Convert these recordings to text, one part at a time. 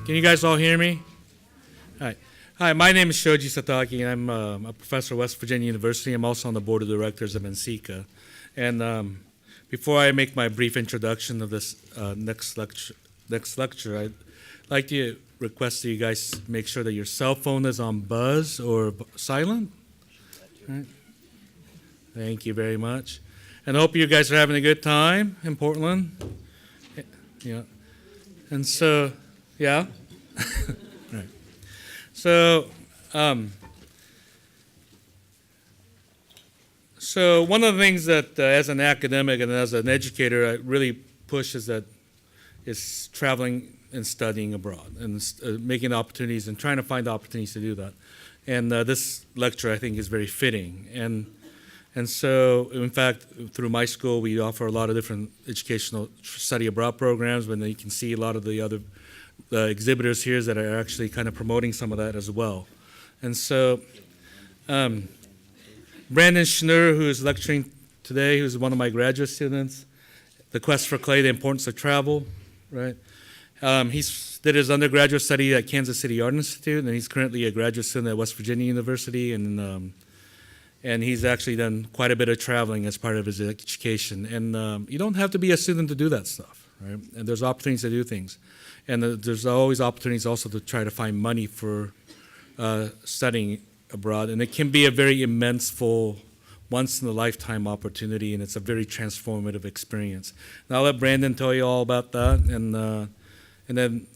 Can you guys all hear me? Hi. Hi, my name is Shoji Sataki, and I'm a professor at West Virginia University. I'm also on the board of directors of NCECA. And before I make my brief introduction of this next lecture, I'd like to request that you guys make sure that your cell phone is on buzz or silent. All right. Thank you very much. And I hope you guys are having a good time in Portland. Yeah. And so, yeah. Right. So one of the things that as an academic and as an educator I really push is traveling and studying abroad and making opportunities and trying to find opportunities to do that. And this lecture I think is very fitting. And so, in fact, through my school, we offer a lot of different educational study abroad programs, and you can see a lot of the other exhibitors here that are actually kind of promoting some of that as well. And so, Brandon Schnur, who is lecturing today, who's one of my graduate students, The Quest for Clay, The Importance of Travel, right? He did his undergraduate study at Kansas City Art Institute, and he's currently a graduate student at West Virginia University, and he's actually done quite a bit of traveling as part of his education. And you don't have to be a student to do that stuff, right? And there's opportunities to do things. And there's always opportunities also to try to find money for studying abroad. And it can be a very immense, full, once-in-a-lifetime opportunity, and it's a very transformative experience. And I'll let Brandon tell you all about that. And then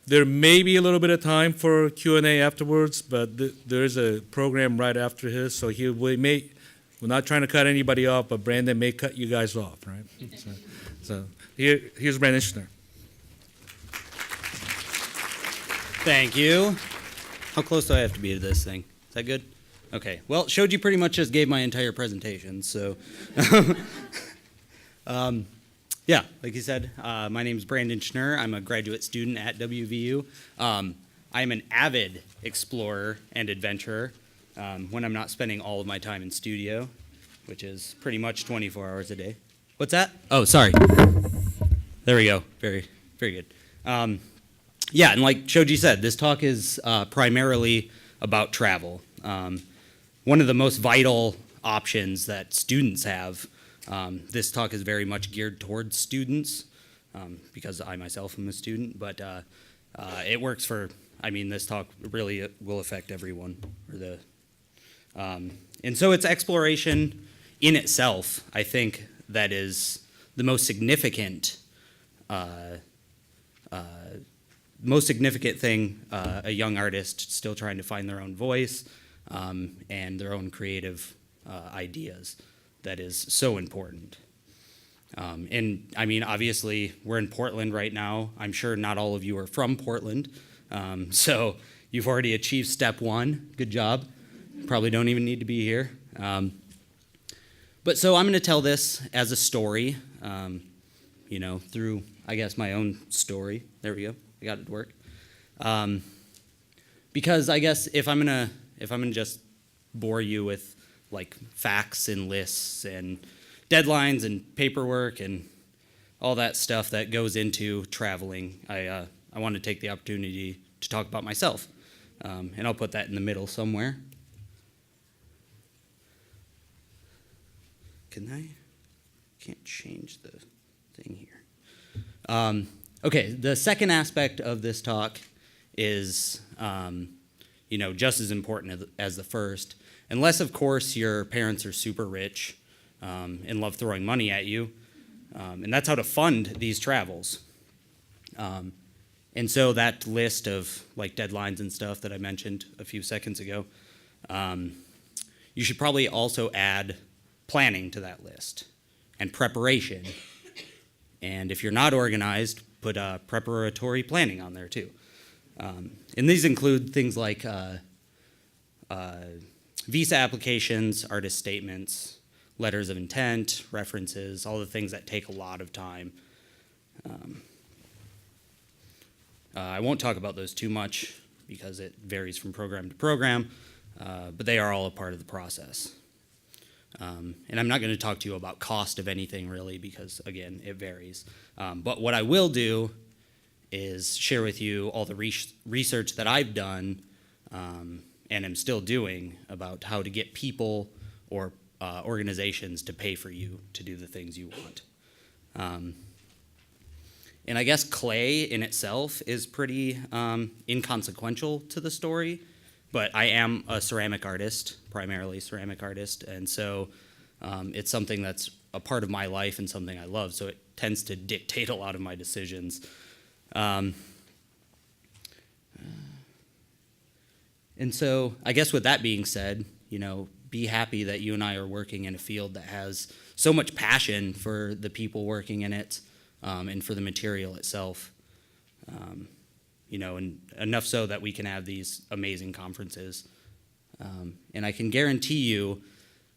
there may be a little bit of time for Q&A afterwards, but there is a program right after his, so we're not trying to cut anybody off, but Brandon may cut you guys off, right? So here's Brandon Schnur. Thank you. How close do I have to be to this thing? Is that good? Okay. Well, Shoji pretty much just gave my entire presentation, so... Yeah, like you said, my name is Brandon Schnur. I'm a graduate student at WVU. I'm an avid explorer and adventurer when I'm not spending all of my time in studio, which is pretty much 24 hours a day. What's that? Oh, sorry. There we go. Very, very good. Yeah, and like Shoji said, this talk is primarily about travel. One of the most vital options that students have. This talk is very much geared towards students because I myself am a student, but it works for, this talk really will affect everyone. And so it's exploration in itself, I think, that is the most significant thing a young artist still trying to find their own voice and their own creative ideas. That is so important. Obviously, we're in Portland right now. I'm sure not all of you are from Portland. So you've already achieved step one. Good job. Probably don't even need to be here. But so I'm going to tell this as a story, through, I guess, my own story. There we go. I got it to work. Because I guess if I'm gonna just bore you with like facts and lists and deadlines and paperwork and all that stuff that goes into traveling, I want to take the opportunity to talk about myself. And I'll put that in the middle somewhere. Can't change the thing here. Okay, the second aspect of this talk is, just as important as the first. Unless, of course, your parents are super rich and love throwing money at you. And that's how to fund these travels. And so that list of like deadlines and stuff that I mentioned a few seconds ago, you should probably also add planning to that list and preparation. And if you're not organized, put preparatory planning on there too. And these include things like visa applications, artist statements, letters of intent, references, all the things that take a lot of time. I won't talk about those too much because it varies from program to program, but they are all a part of the process. And I'm not going to talk to you about cost of anything really because, again, it varies. But what I will do is share with you all the research that I've done and am still doing about how to get people or organizations to pay for you to do the things you want. And I guess clay in itself is pretty inconsequential to the story, but I am a ceramic artist, primarily ceramic artist, and so it's something that's a part of my life and something I love, so it tends to dictate a lot of my decisions. And so I guess with that being said, be happy that you and I are working in a field that has so much passion for the people working in it and for the material itself. And enough so that we can have these amazing conferences. And I can guarantee you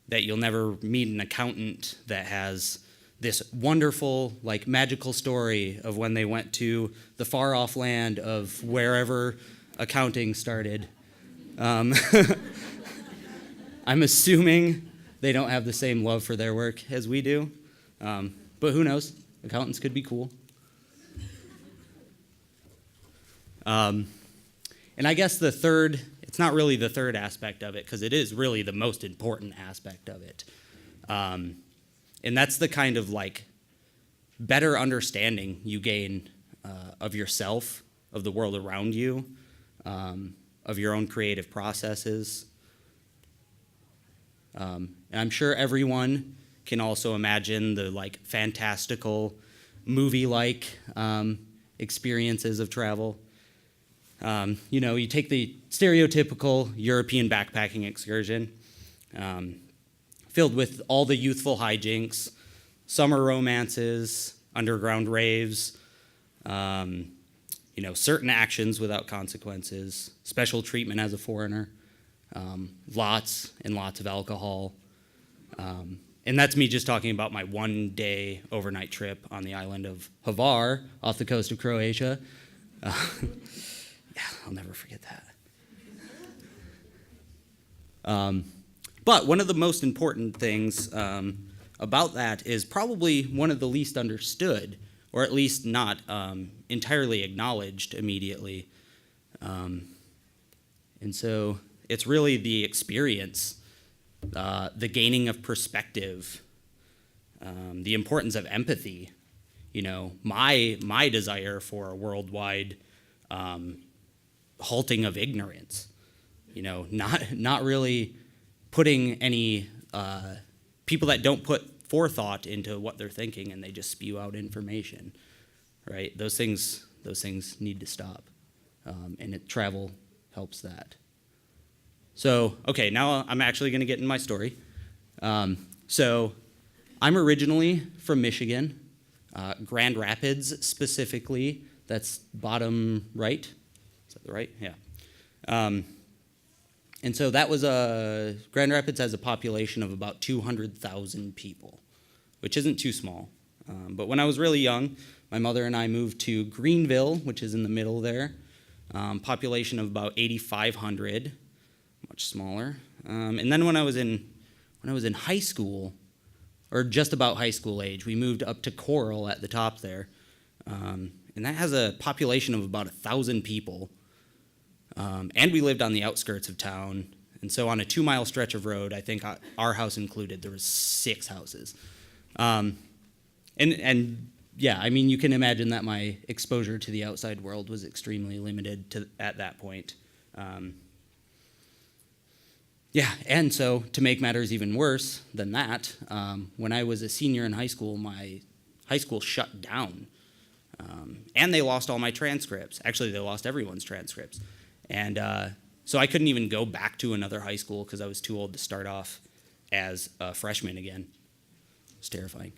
that you'll never meet an accountant that has this wonderful, magical story of when they went to the far-off land of wherever accounting started. I'm assuming they don't have the same love for their work as we do, but who knows? Accountants could be cool. And I guess it's not really the third aspect of it, because it is really the most important aspect of it. And that's the kind of better understanding you gain of yourself, of the world around you, of your own creative processes. And I'm sure everyone can also imagine the fantastical movie-like experiences of travel. You take the stereotypical European backpacking excursion, filled with all the youthful hijinks, summer romances, underground raves, certain actions without consequences, special treatment as a foreigner, lots and lots of alcohol. And that's me just talking about my one-day overnight trip on the island of Hvar off the coast of Croatia. Yeah, I'll never forget that. But one of the most important things about that is probably one of the least understood, or at least not entirely acknowledged immediately. And so it's really the experience, the gaining of perspective, the importance of empathy. My desire for a worldwide halting of ignorance. Not really putting any people that don't put forethought into what they're thinking and they just spew out information, right? Those things need to stop, and travel helps that. So, okay, now I'm actually going to get in my story. So, I'm originally from Michigan, Grand Rapids specifically. That's bottom right. Is that the right? Yeah. And so that was Grand Rapids has a population of about 200,000 people, which isn't too small. But when I was really young, my mother and I moved to Greenville, which is in the middle there. Population of about 8,500, much smaller. And then when I was in high school, or just about high school age, we moved up to Coral at the top there. And that has a population of about 1,000 people. And we lived on the outskirts of town. And so on a 2-mile stretch of road, I think our house included, there was 6 houses. And yeah, I mean, you can imagine that my exposure to the outside world was extremely limited at that point. Yeah, and so to make matters even worse than that, when I was a senior in high school, my high school shut down. And they lost all my transcripts. Actually, they lost everyone's transcripts. And so I couldn't even go back to another high school because I was too old to start off as a freshman again. It's terrifying.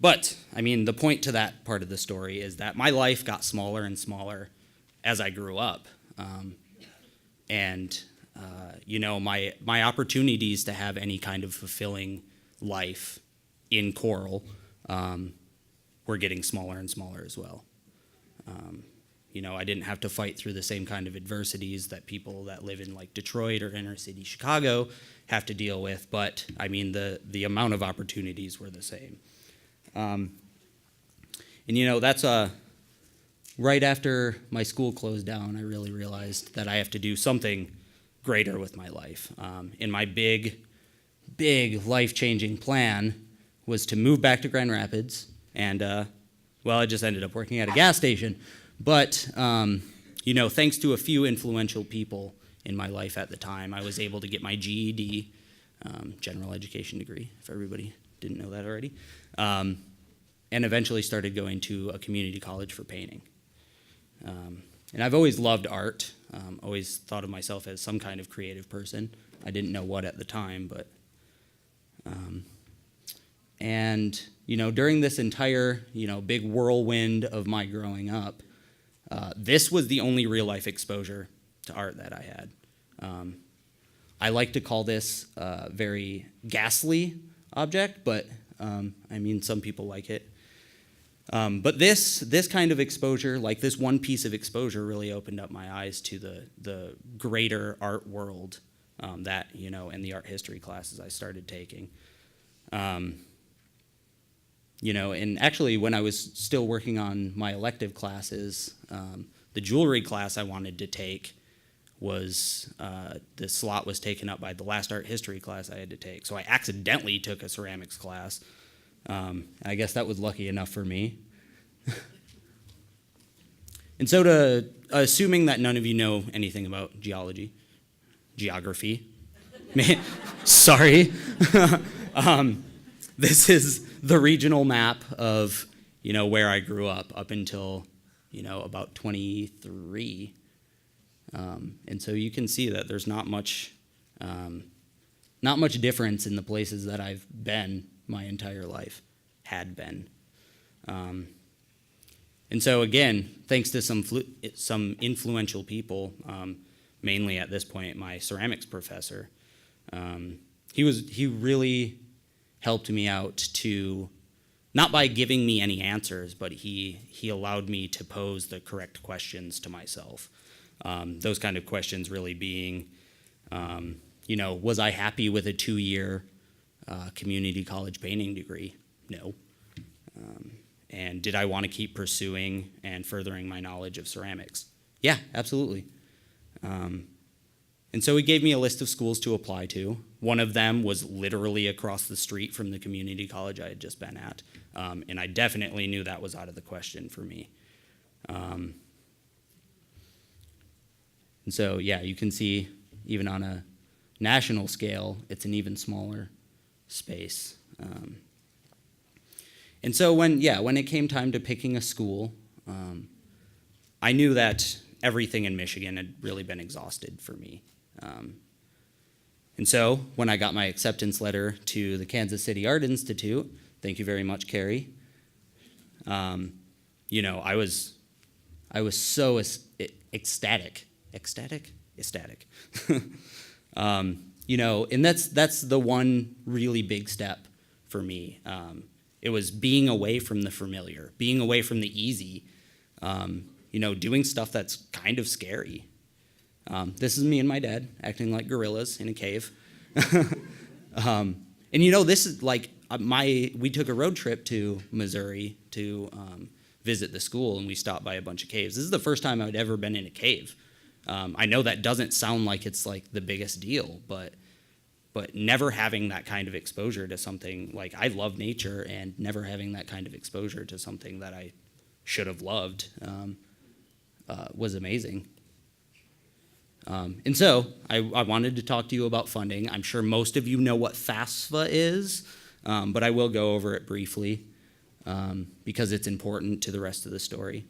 But, I mean, the point to that part of the story is that my life got smaller and smaller as I grew up. My opportunities to have any kind of fulfilling life in Coral were getting smaller and smaller as well. I didn't have to fight through the same kind of adversities that people that live in Detroit or inner city Chicago have to deal with, but I mean the amount of opportunities were the same. And that's right after my school closed down, I really realized that I have to do something greater with my life. And my big life-changing plan was to move back to Grand Rapids, and I just ended up working at a gas station. But thanks to a few influential people in my life at the time, I was able to get my GED, general education degree, if everybody didn't know that already, and eventually started going to a community college for painting. And I've always loved art, always thought of myself as some kind of creative person. I didn't know what at the time, but... during this entire, big whirlwind of my growing up, this was the only real-life exposure to art that I had. I like to call this a very ghastly object, but some people like it. But this kind of exposure, like this one piece of exposure, really opened up my eyes to the greater art world that, in the art history classes I started taking. And actually when I was still working on my elective classes, the jewelry class I wanted to take was, the slot was taken up by the last art history class I had to take. So I accidentally took a ceramics class. I guess that was lucky enough for me. And so assuming that none of you know anything about geography, sorry. This is the regional map of, where I grew up until, about 23. And so you can see that there's not much difference in the places that I've been my entire life, had been. And so again, thanks to some influential people, mainly at this point my ceramics professor, he really helped me out to, not by giving me any answers, but he allowed me to pose the correct questions to myself. Those kind of questions really being, was I happy with a 2-year community college painting degree? No. And did I want to keep pursuing and furthering my knowledge of ceramics? Yeah, absolutely. And so he gave me a list of schools to apply to. One of them was literally across the street from the community college I had just been at. And I definitely knew that was out of the question for me. And so, you can see even on a national scale, it's an even smaller space. And so when it came time to picking a school, I knew that everything in Michigan had really been exhausted for me. And so when I got my acceptance letter to the Kansas City Art Institute, thank you very much, Carrie, I was so ecstatic. Ecstatic? Ecstatic. And that's the one really big step for me. It was being away from the familiar, being away from the easy, doing stuff that's kind of scary. This is me and my dad acting like gorillas in a cave. And this is like we took a road trip to Missouri to visit the school, and we stopped by a bunch of caves. This is the first time I'd ever been in a cave. I know that doesn't sound like it's like the biggest deal, but never having that kind of exposure to something, like I love nature, and never having that kind of exposure to something that I should have loved was amazing. And so I wanted to talk to you about funding. I'm sure most of you know what FAFSA is, but I will go over it briefly because it's important to the rest of the story.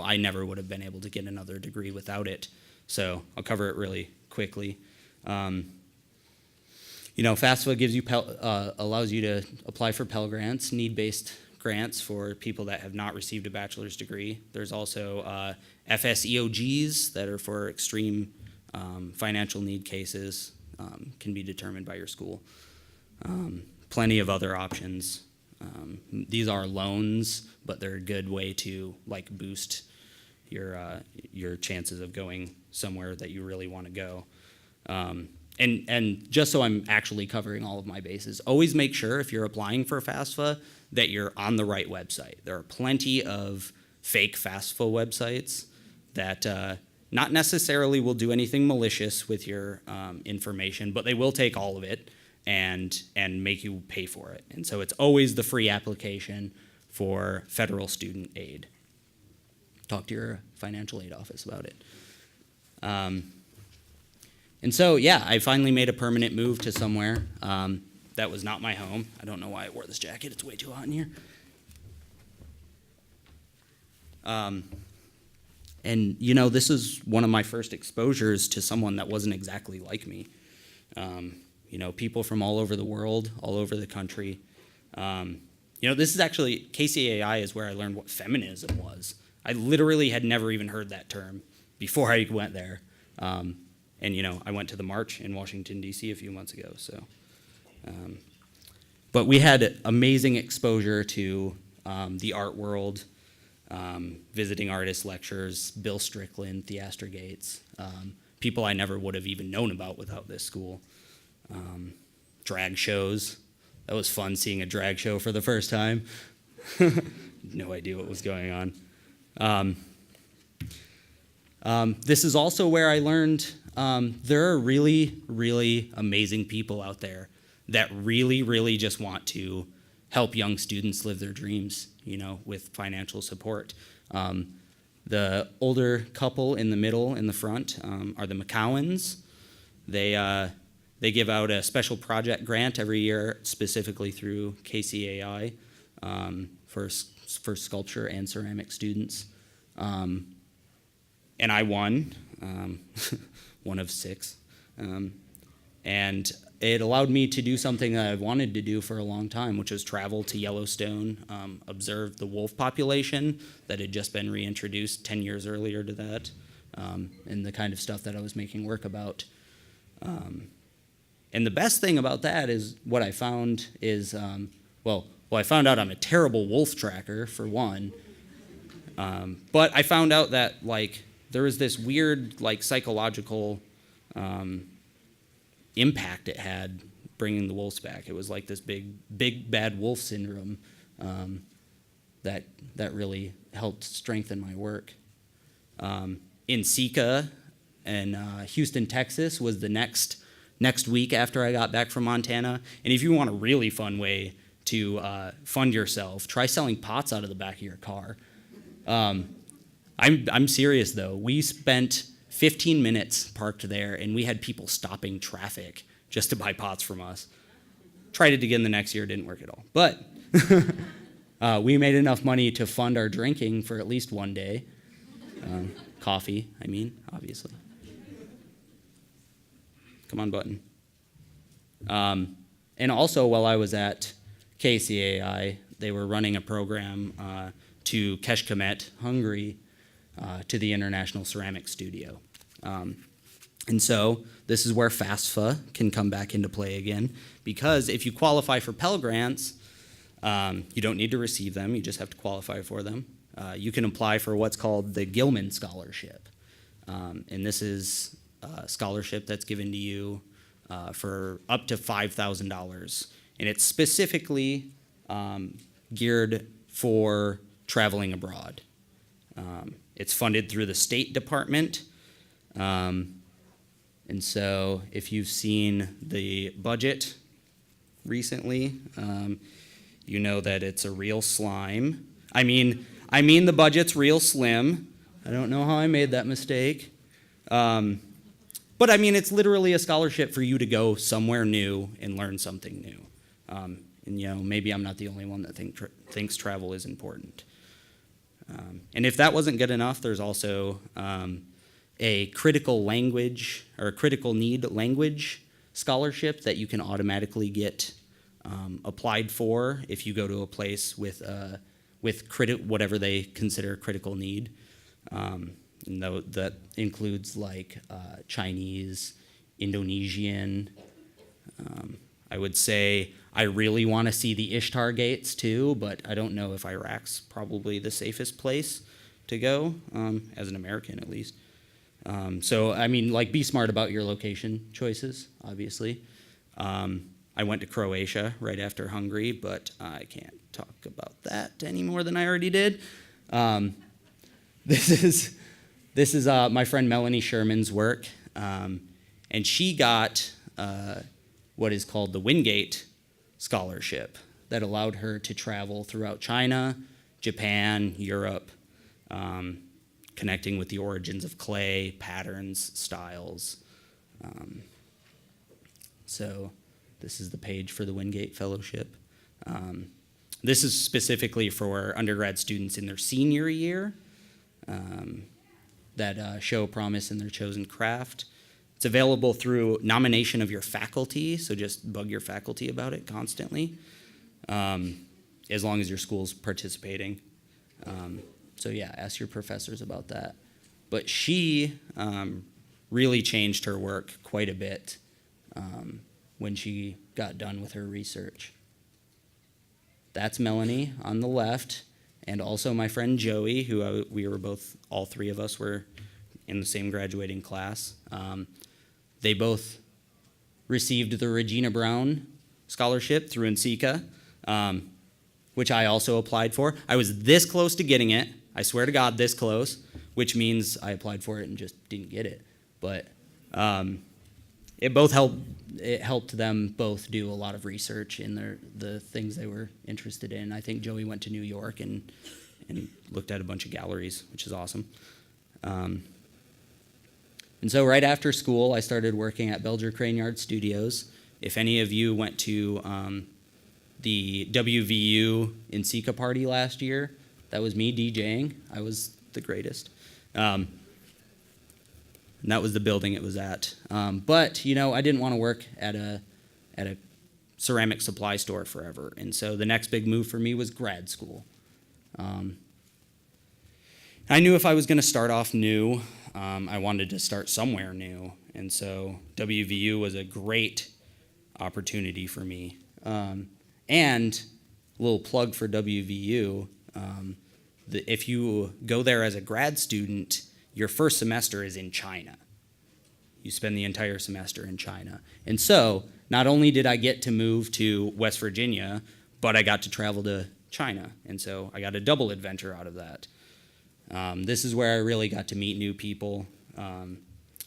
I never would have been able to get another degree without it. So I'll cover it really quickly. FAFSA gives you allows you to apply for Pell Grants, need-based grants for people that have not received a bachelor's degree. There's also FSEOGs that are for extreme financial need cases, can be determined by your school. Plenty of other options. These are loans, but they're a good way to boost your chances of going somewhere that you really want to go. and just so I'm actually covering all of my bases, always make sure if you're applying for FAFSA that you're on the right website. There are plenty of fake FAFSA websites that not necessarily will do anything malicious with your information, but they will take all of it and make you pay for it. And so it's always the free application for federal student aid. Talk to your financial aid office about it. And so, yeah, I finally made a permanent move to somewhere that was not my home. I don't know why I wore this jacket. It's way too hot in here. And, you know, this is one of my first exposures to someone that wasn't exactly like me. You know, people from all over the world, all over the country. You know, this is actually, KCAI is where I learned what feminism was. I literally had never even heard that term before I went there. And, you know, I went to the march in Washington, D.C. a few months ago. So, but we had amazing exposure to the art world, visiting artist lectures, Bill Strickland, Theaster Gates, people I never would have even known about without this school. Drag shows. That was fun seeing a drag show for the first time. No idea what was going on. This is also where I learned there are really, really amazing people out there that really, really just want to help young students live their dreams, you know, with financial support. The older couple in the middle, in the front, are the McCowans. They give out a special project grant every year, specifically through KCAI, for sculpture and ceramic students. And I won, one of 6. And it allowed me to do something that I've wanted to do for a long time, which was travel to Yellowstone, observe the wolf population that had just been reintroduced 10 years earlier to that, and the kind of stuff that I was making work about. And the best thing about that is what I found is, I found out I'm a terrible wolf tracker, for one. But I found out that, like, there was this weird, like, psychological impact it had bringing the wolves back. It was like this big bad wolf syndrome that really helped strengthen my work. NCECA in Houston, Texas was the next week after I got back from Montana. And if you want a really fun way to fund yourself, try selling pots out of the back of your car. I'm serious though. We spent 15 minutes parked there, and we had people stopping traffic just to buy pots from us. Tried it again the next year, didn't work at all. But we made enough money to fund our drinking for at least one day. Coffee, I mean, obviously. Come on, button. And also, while I was at KCAI, they were running a program to Kecskemét, Hungary, to the International Ceramic Studio. And so this is where FAFSA can come back into play again, because if you qualify for Pell Grants, you don't need to receive them, you just have to qualify for them. You can apply for what's called the Gilman Scholarship. And this is a scholarship that's given to you for up to $5,000. And it's specifically geared for traveling abroad. It's funded through the State Department. And so if you've seen the budget recently, you know that it's a real slime. I mean the budget's real slim. I don't know how I made that mistake. But I mean, it's literally a scholarship for you to go somewhere new and learn something new. And you know, maybe I'm not the only one that thinks travel is important. And if that wasn't good enough, there's also a critical language or a critical need language scholarship that you can automatically get applied for if you go to a place with whatever they consider critical need. And that includes like Chinese, Indonesian. I would say I really want to see the Ishtar gates too, but I don't know if Iraq's probably the safest place to go, as an American at least. So, I mean, like, be smart about your location choices, obviously. I went to Croatia right after Hungary, but I can't talk about that any more than I already did. This is my friend Melanie Sherman's work, and she got what is called the Windgate scholarship that allowed her to travel throughout China, Japan, Europe, connecting with the origins of clay, patterns, styles. So this is the page for the Windgate Fellowship. This is specifically for undergrad students in their senior year that show promise in their chosen craft. It's available through nomination of your faculty, so just bug your faculty about it constantly, as long as your school's participating. So yeah, ask your professors about that. But she really changed her work quite a bit when she got done with her research. That's Melanie on the left, and also my friend Joey, who we were both, all three of us were in the same graduating class. They both received the Regina Brown scholarship through NCECA, which I also applied for. I was this close to getting it. I swear to God, this close, which means I applied for it and just didn't get it. But it helped them both do a lot of research in the things they were interested in. I think Joey went to New York and looked at a bunch of galleries, which is awesome. And so right after school, I started working at Belger Crane Yard Studios. If any of you went to the WVU NCECA party last year, that was me DJing. I was the greatest. And that was the building it was at. But, I didn't want to work at a ceramic supply store forever. And so the next big move for me was grad school. I knew if I was going to start off new, I wanted to start somewhere new. And so WVU was a great opportunity for me. And a little plug for WVU, if you go there as a grad student, your first semester is in China. You spend the entire semester in China. And so not only did I get to move to West Virginia, but I got to travel to China. And so I got a double adventure out of that. This is where I really got to meet new people,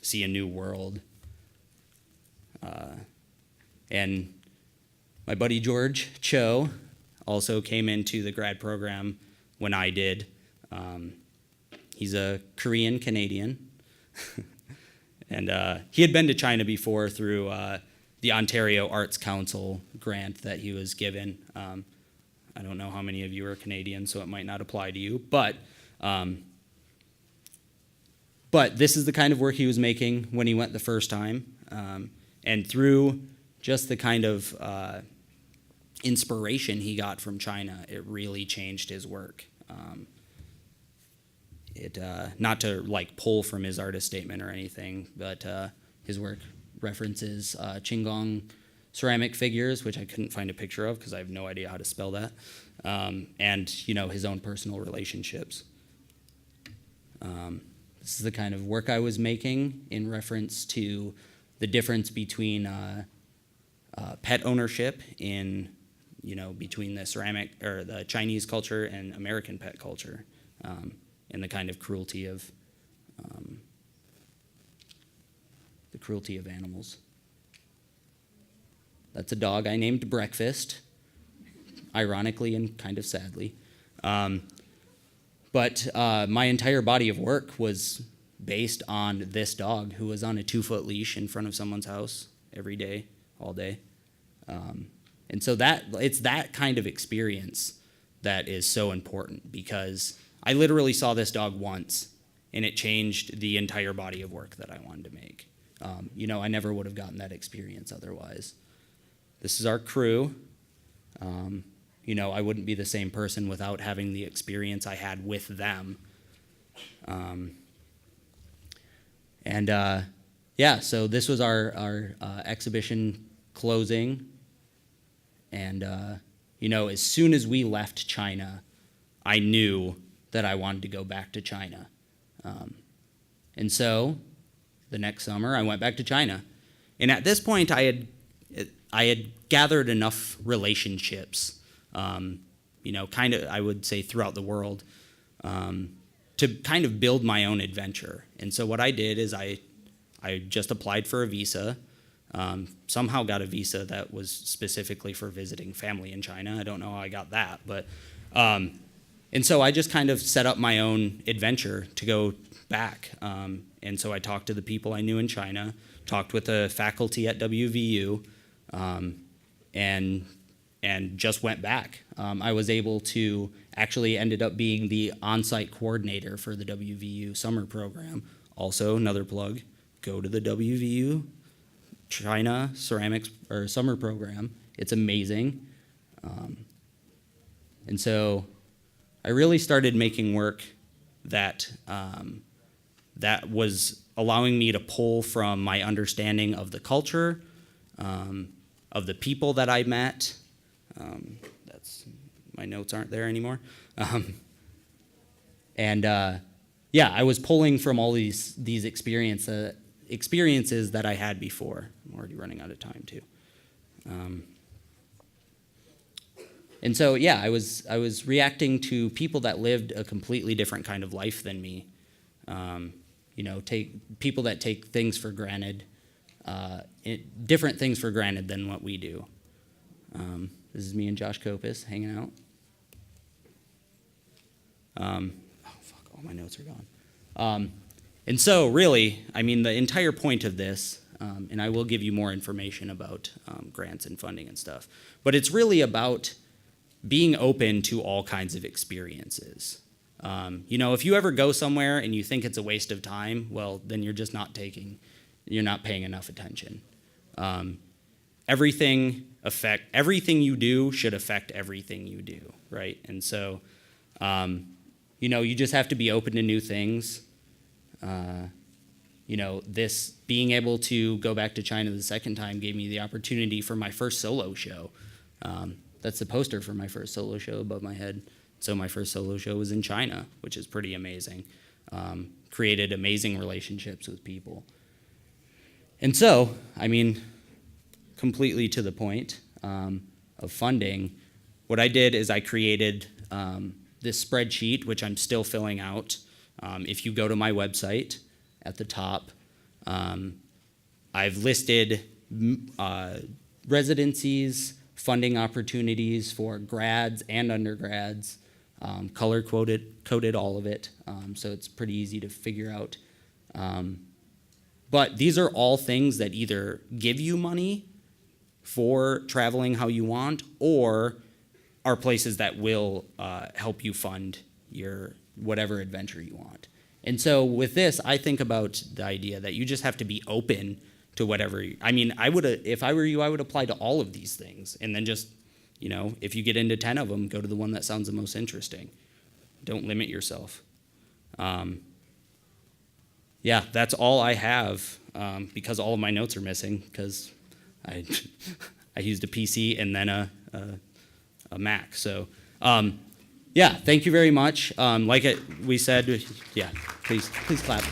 see a new world. And my buddy George Cho also came into the grad program when I did. He's a Korean Canadian. And he had been to China before through the Ontario Arts Council grant that he was given. I don't know how many of you are Canadian, so it might not apply to you. But this is the kind of work he was making when he went the first time. And through just the kind of inspiration he got from China, it really changed his work. Not to pull from his artist statement or anything, but his work references Qinggong ceramic figures, which I couldn't find a picture of because I have no idea how to spell that, and his own personal relationships. This is the kind of work I was making in reference to the difference between pet ownership between the ceramic or the Chinese culture and American pet culture, and the kind of cruelty of animals. That's a dog I named Breakfast, ironically and kind of sadly. But my entire body of work was based on this dog who was on a 2-foot leash in front of someone's house every day, all day. And so it's that kind of experience that is so important, because I literally saw this dog once, and it changed the entire body of work that I wanted to make. I never would have gotten that experience otherwise. This is our crew. I wouldn't be the same person without having the experience I had with them. So this was our exhibition closing. And, as soon as we left China, I knew that I wanted to go back to China. And so the next summer, I went back to China. And at this point, I had gathered enough relationships, kind of, I would say, throughout the world, to kind of build my own adventure. And so what I did is I just applied for a visa, somehow got a visa that was specifically for visiting family in China. I don't know how I got that, but, and so I just kind of set up my own adventure to go back. And so I talked to the people I knew in China, talked with the faculty at WVU, and just went back. I was able to actually ended up being the on-site coordinator for the WVU summer program. Also, another plug, go to the WVU China ceramics or summer program. It's amazing. And so I really started making work that that was allowing me to pull from my understanding of the culture, of the people that I met. My notes aren't there anymore. I was pulling from all these experiences that I had before. I'm already running out of time too. I was reacting to people that lived a completely different kind of life than me. People that take things for granted, different things for granted than what we do. This is me and Josh Kopis hanging out. All my notes are gone. And so really, the entire point of this, and I will give you more information about grants and funding and stuff, but it's really about being open to all kinds of experiences. If you ever go somewhere and you think it's a waste of time, well, then you're just not paying enough attention. Everything you do should affect everything you do, right? And so, you just have to be open to new things. This being able to go back to China the second time gave me the opportunity for my first solo show. That's the poster for my first solo show above my head. So my first solo show was in China, which is pretty amazing. Created amazing relationships with people. And so, completely to the point of funding, what I did is I created this spreadsheet, which I'm still filling out. If you go to my website at the top, I've listed residencies, funding opportunities for grads and undergrads, color-coded all of it, so it's pretty easy to figure out. But these are all things that either give you money for traveling how you want, or are places that will help you fund your whatever adventure you want. And so with this, I think about the idea that you just have to be open to whatever. If I were you, I would apply to all of these things, and then just, if you get into 10 of them, go to the one that sounds the most interesting. Don't limit yourself. That's all I have, because all of my notes are missing, because I used a PC and then a Mac. So, thank you very much. We said, please clap.